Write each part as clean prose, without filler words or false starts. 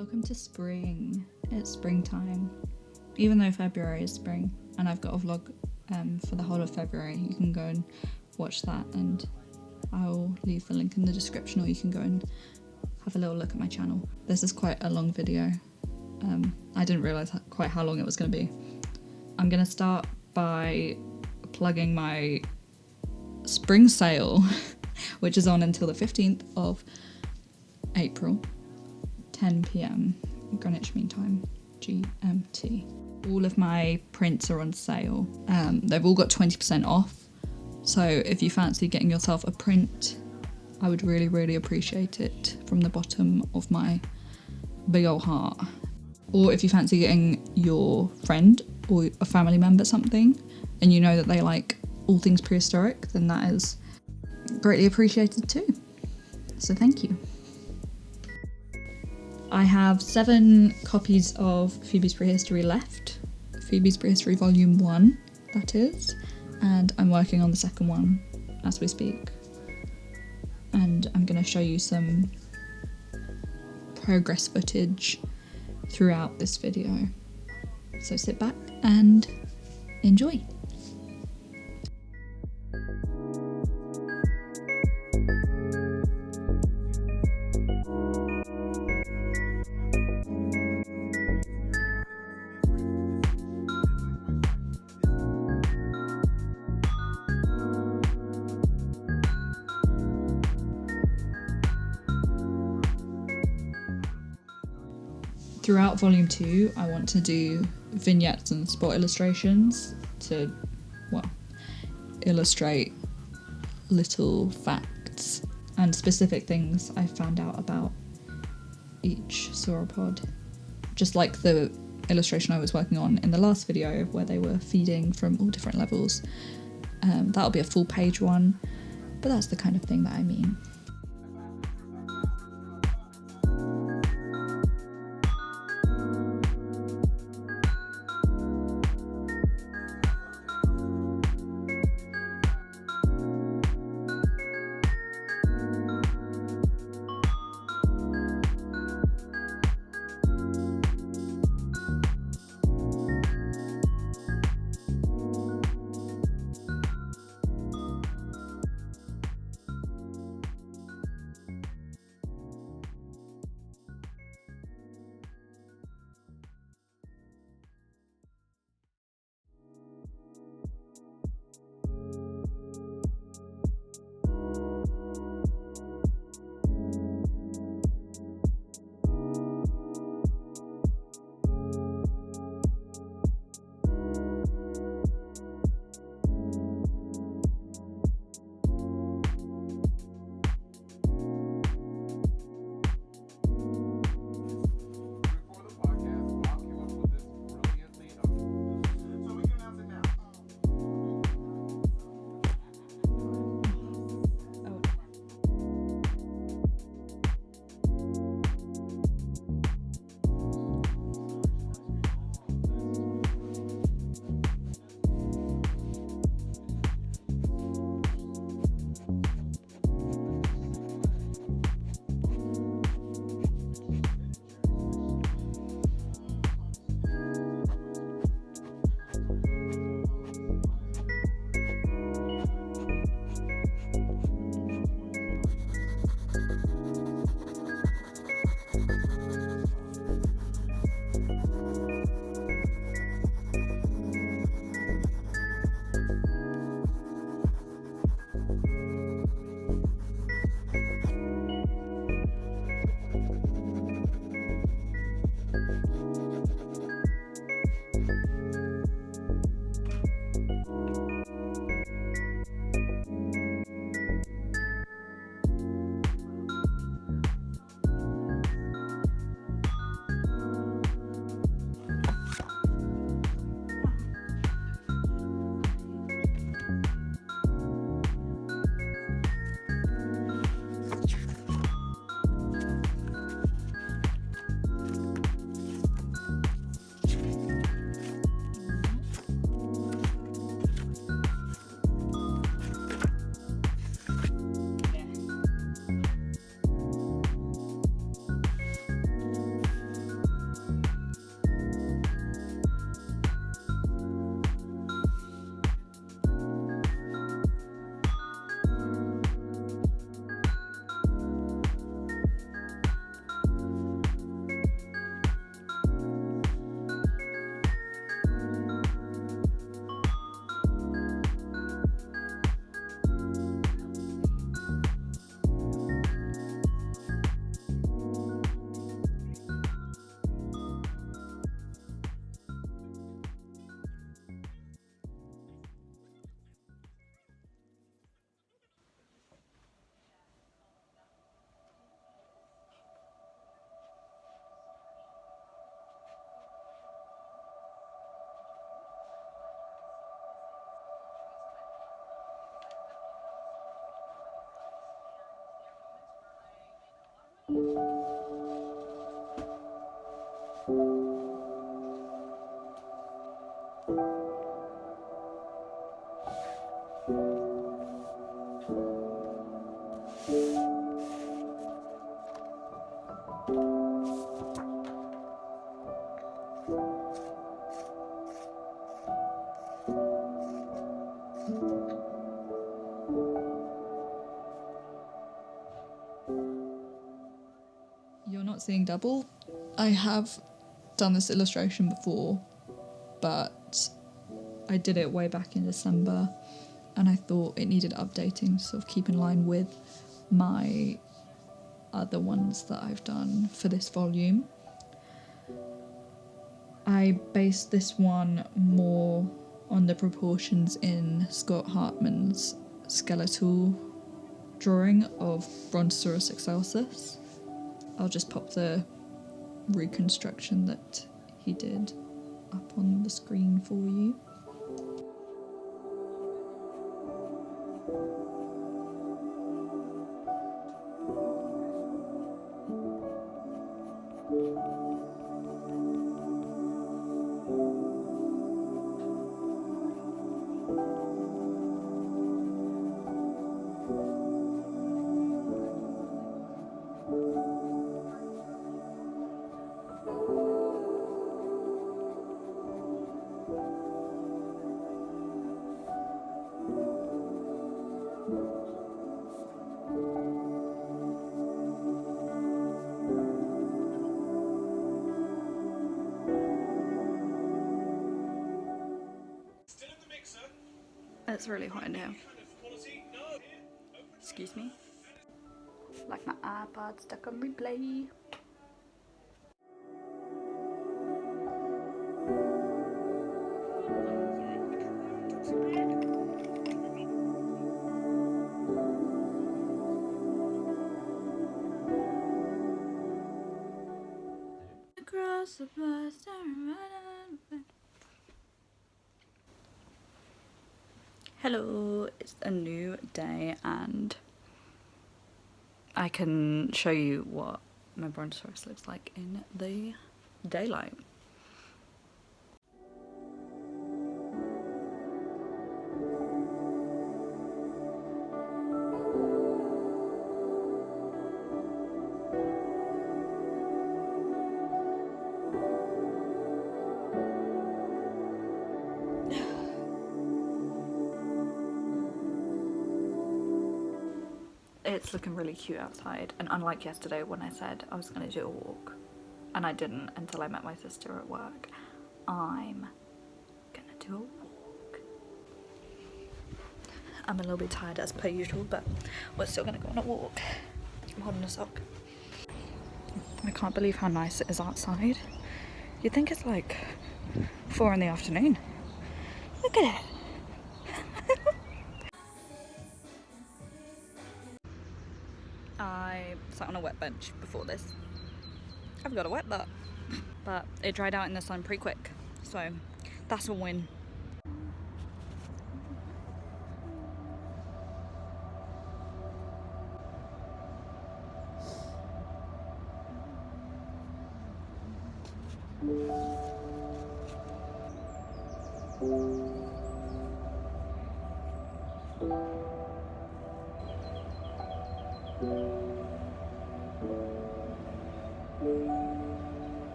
Welcome to spring. It's springtime. Even though February is spring, and I've got a vlog for the whole of February, you can go and watch that, and I'll leave the link in the description, or you can go and have a little look at my channel. This is quite a long video. I didn't realise quite how long it was going to be. I'm going to start by plugging my spring sale, which is on until the 15th of April, 10 PM Greenwich Mean Time, GMT. All of my prints are on sale. They've all got 20% off. So if you fancy getting yourself a print, I would really appreciate it from the bottom of my big old heart. Or if you fancy getting your friend or a family member something, and you know that they like all things prehistoric, then that is greatly appreciated too. So thank you. I have 7 copies of Phoebe's Prehistory left. Phoebe's Prehistory Volume 1, that is. And I'm working on the second one as we speak. And I'm going to show you some progress footage throughout this video. So sit back and enjoy. Throughout Volume 2, I want to do vignettes and spot illustrations to, illustrate little facts and specific things I found out about each sauropod. Just like the illustration I was working on in the last video where they were feeding from all different levels. That'll be a full page one, but that's the kind of thing that I mean. You're not seeing double. I have done this illustration before, but I did it way back in December and I thought it needed updating to sort of keep in line with my other ones that I've done for this volume. I based this one more on the proportions in Scott Hartman's skeletal drawing of Brontosaurus excelsus. I'll just pop the reconstruction that he did up on the screen for you. It's really hot in here. Excuse me. Like my iPod stuck on replay. Across the bus. Hello, it's a new day and I can show you what my Brontosaurus looks like in the daylight. It's looking really cute outside, and unlike yesterday when I said I was going to do a walk and I didn't until I met my sister at work, I'm gonna do a walk. I'm a little bit tired as per usual, but we're still gonna go on a walk. I'm holding a sock. I can't believe how nice it is outside. You'd think it's like 4 in the afternoon. Look at it. I sat on a wet bench before this. I've got a wet butt. But it dried out in the sun pretty quick, so that's a win.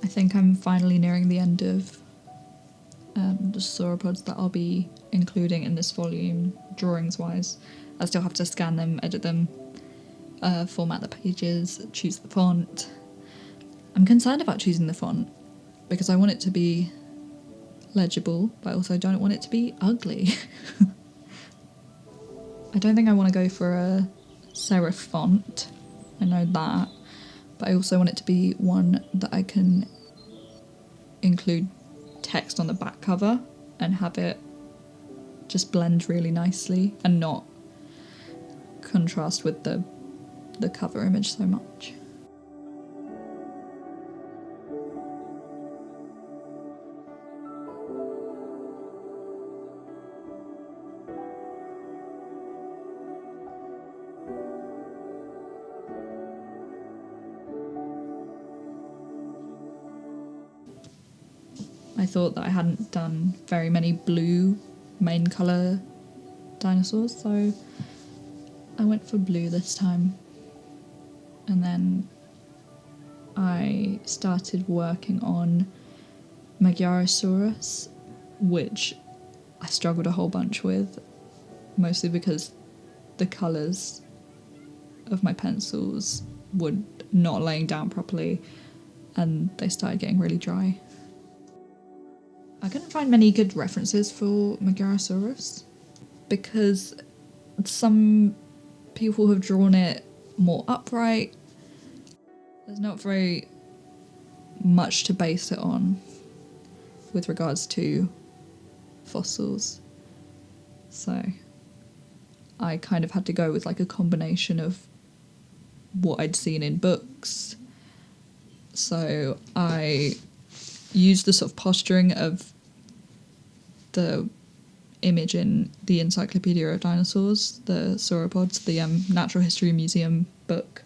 I think I'm finally nearing the end of the sauropods that I'll be including in this volume, drawings wise. I still have to scan them, edit them, format the pages, choose the font. I'm concerned about choosing the font because I want it to be legible, but I also don't want it to be ugly. I don't think I want to go for a serif font, I know that, but I also want it to be one that I can include text on the back cover and have it just blend really nicely and not contrast with the cover image so much. I thought that I hadn't done very many blue main colour dinosaurs, so I went for blue this time. And then I started working on Magyarosaurus, which I struggled a whole bunch with, mostly because the colours of my pencils were not laying down properly and they started getting really dry. I couldn't find many good references for Magyarosaurus because some people have drawn it more upright. There's not very much to base it on with regards to fossils. So I kind of had to go with like a combination of what I'd seen in books. So I used the sort of posturing of the image in the Encyclopedia of Dinosaurs, the sauropods, the Natural History Museum book,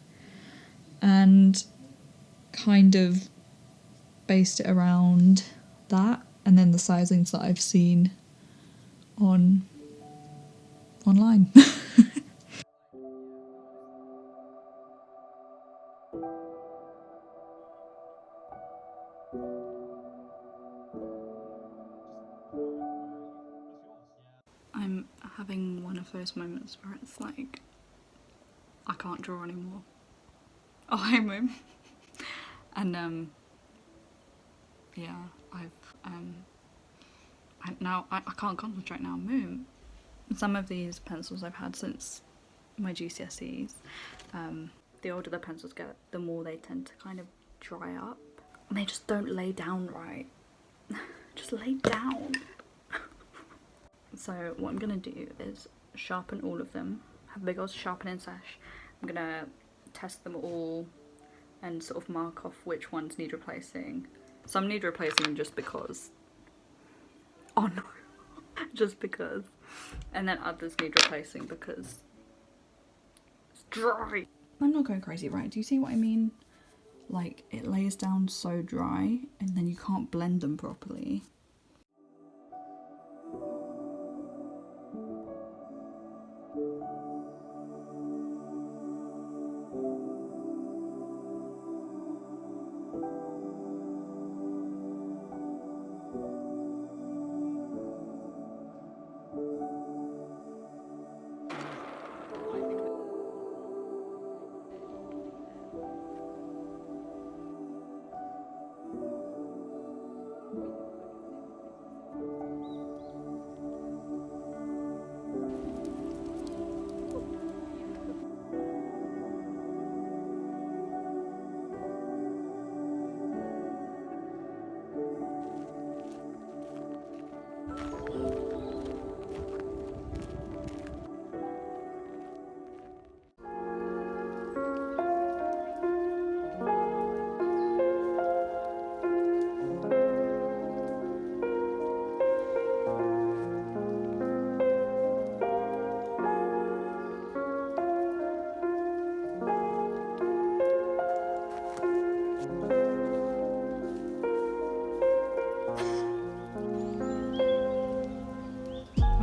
and kind of based it around that, and then the sizings that I've seen online. I'm having one of those moments where it's like, I can't draw anymore. Oh, hi, Moon. And, yeah, I can't concentrate now, Moon. Some of these pencils I've had since my GCSEs, the older the pencils get, the more they tend to kind of dry up. And they just don't lay down right. Just lay down. So what I'm gonna do is sharpen all of them, have a big old sharpening sesh. I'm gonna test them all and sort of mark off which ones need replacing. Some need replacing just because. Oh no. Just because. And then others need replacing because it's dry. I'm not going crazy, right? Do you see what I mean? Like, it lays down so dry and then you can't blend them properly.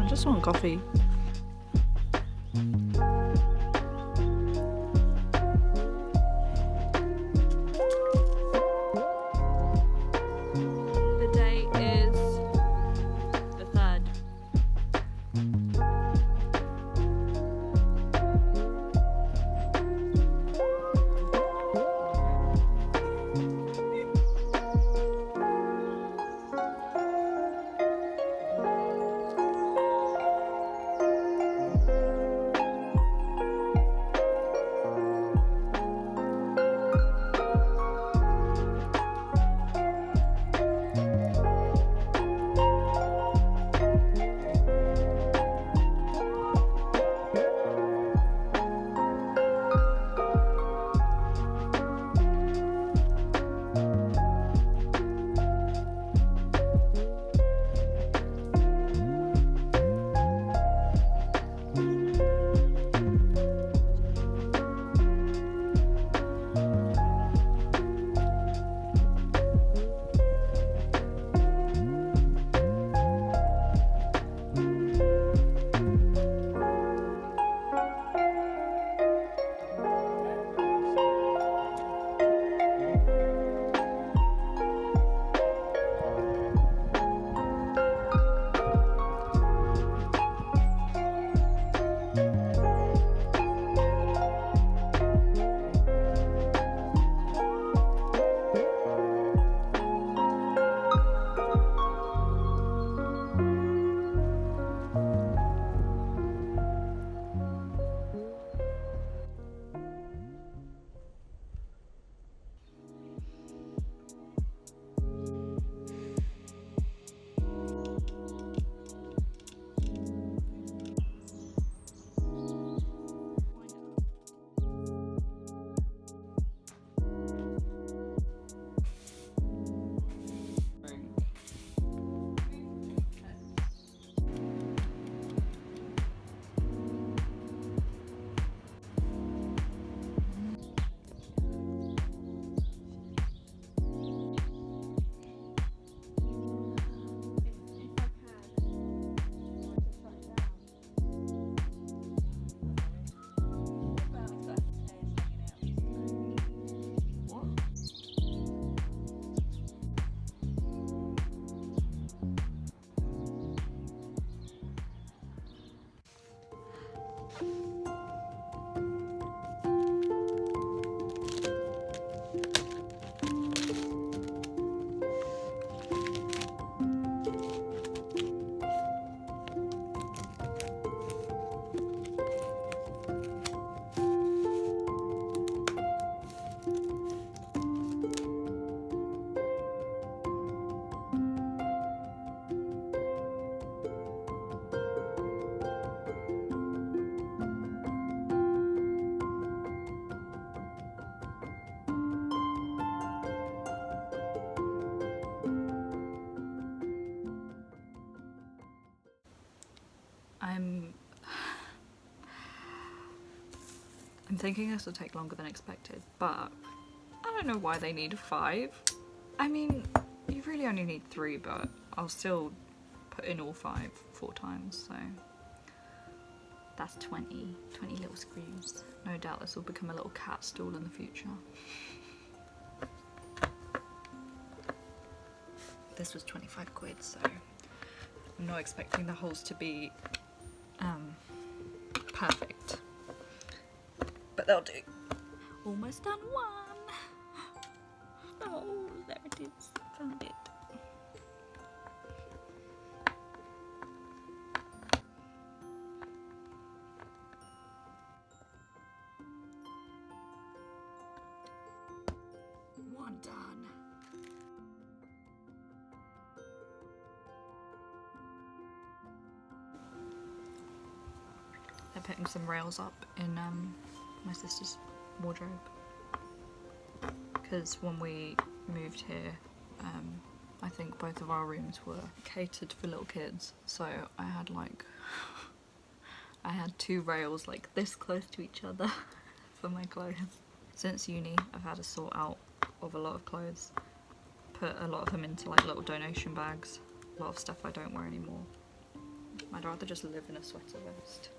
I just want coffee. thinking this will take longer than expected, but I don't know why they need 5. I mean, you really only need 3, but I'll still put in all 5 4 times, so that's 20 little screws. No doubt this will become a little cat stool in the future. This was 25 quid, so I'm not expecting the holes to be perfect, but they'll do. Almost done one. Oh, there it is. Found it. One done. They're putting some rails up in my sister's wardrobe, because when we moved here, I think both of our rooms were catered for little kids, so I had like I had 2 rails like this close to each other for my clothes. Since uni, I've had a sort out of a lot of clothes, put a lot of them into like little donation bags, a lot of stuff I don't wear anymore. I'd rather just live in a sweater vest.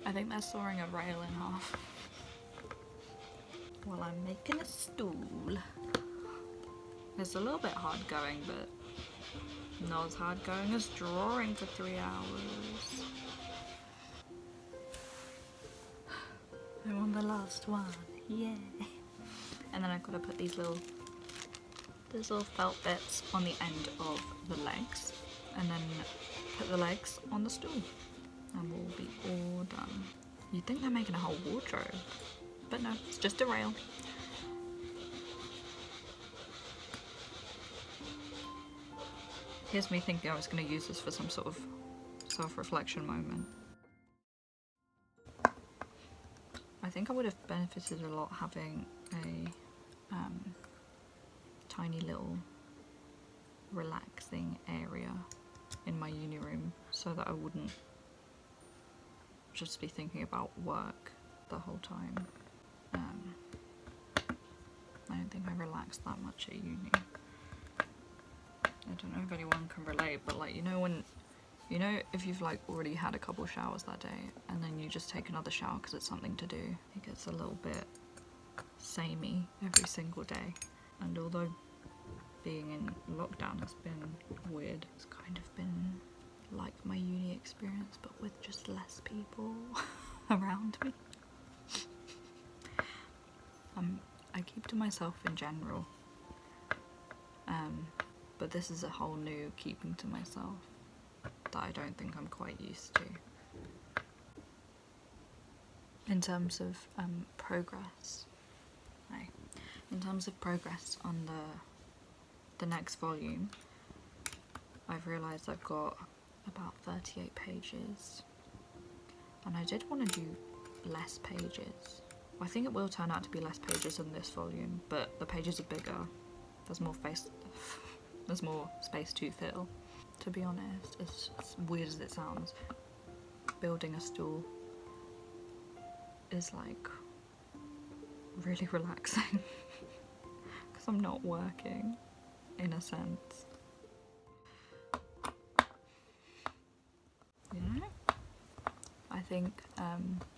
I think they're sawing a rail in half while I'm making a stool. It's a little bit hard going, but not as hard going as drawing for 3 hours. I'm on the last one, yeah. And then I've got to put these little felt bits on the end of the legs, and then put the legs on the stool, and we'll be all done. You'd think they're making a whole wardrobe, but no, it's just a rail. Here's me thinking I was going to use this for some sort of self-reflection moment. I think I would have benefited a lot having a tiny little relaxing area in my uni room, so that I wouldn't just be thinking about work the whole time. I don't think I relaxed that much at uni. I don't know if anyone can relate, but like, you know if you've like already had a couple showers that day and then you just take another shower because it's something to do, it gets a little bit samey every single day. And although being in lockdown has been weird, it's kind of been like my uni experience, but with just less people around me. I keep to myself in general, but this is a whole new keeping to myself that I don't think I'm quite used to. In terms of progress, on the next volume, I've realised I've got about 38 pages, and I did want to do less pages. I think it will turn out to be less pages in this volume, but the pages are bigger. There's more space to fill. To be honest, as weird as it sounds, building a stool is like really relaxing because I'm not working, in a sense. You know? I think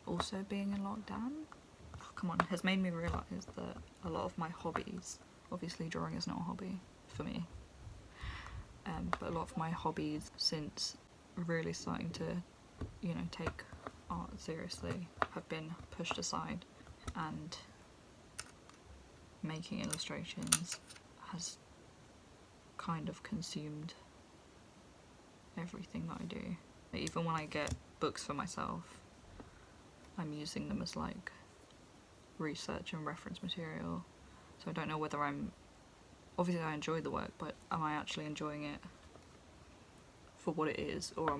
also being in lockdown, has made me realise that a lot of my hobbies, obviously drawing is not a hobby for me, but a lot of my hobbies since really starting to, you know, take art seriously have been pushed aside, and making illustrations has kind of consumed everything that I do. Even when I get books for myself, I'm using them as like research and reference material, so I don't know whether obviously I enjoy the work, but am I actually enjoying it for what it is, or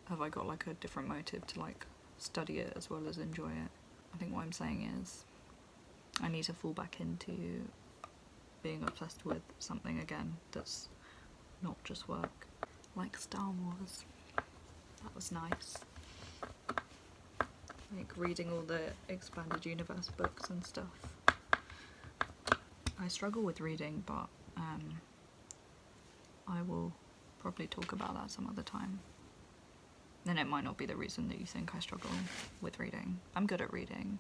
have I got like a different motive to like study it as well as enjoy it? I think what I'm saying is I need to fall back into being obsessed with something again that's not just work, like Star Wars. That was nice. like reading all the expanded universe books and stuff. I struggle with reading, but I will probably talk about that some other time. Then it might not be the reason that you think I struggle with reading. I'm good at reading.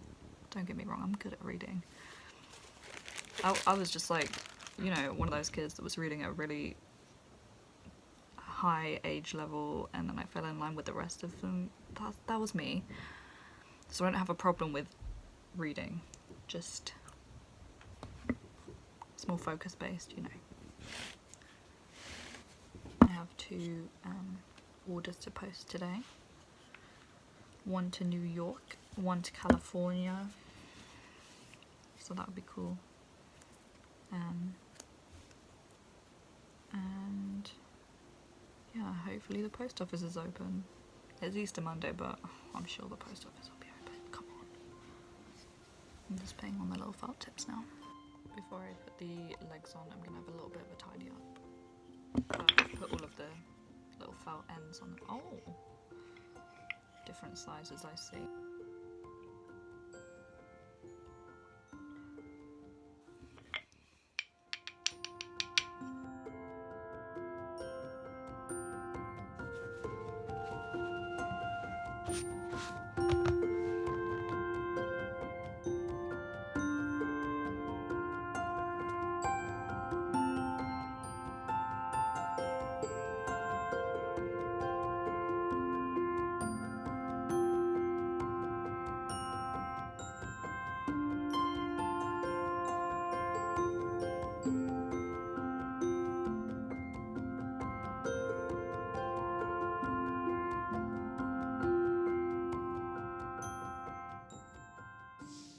Don't get me wrong, I'm good at reading. I was just like, you know, one of those kids that was reading at a really high age level, and then I fell in line with the rest of them. That was me. So I don't have a problem with reading. Just, it's more focus based, you know. I have 2 orders to post today. 1 to New York, 1 to California. So that would be cool. And yeah, hopefully the post office is open. It's Easter Monday, but I'm sure the post office will be open. Come on. I'm just putting on the little felt tips now. Before I put the legs on, I'm gonna have a little bit of a tidy up. Put all of the little felt ends on. Oh, different sizes I see.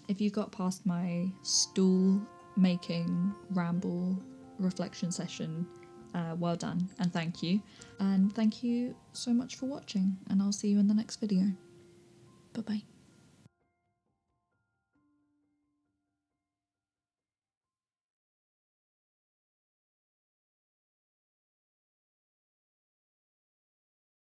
If you got past my stool making ramble reflection session, well done and thank you. And thank you so much for watching, and I'll see you in the next video. Bye bye.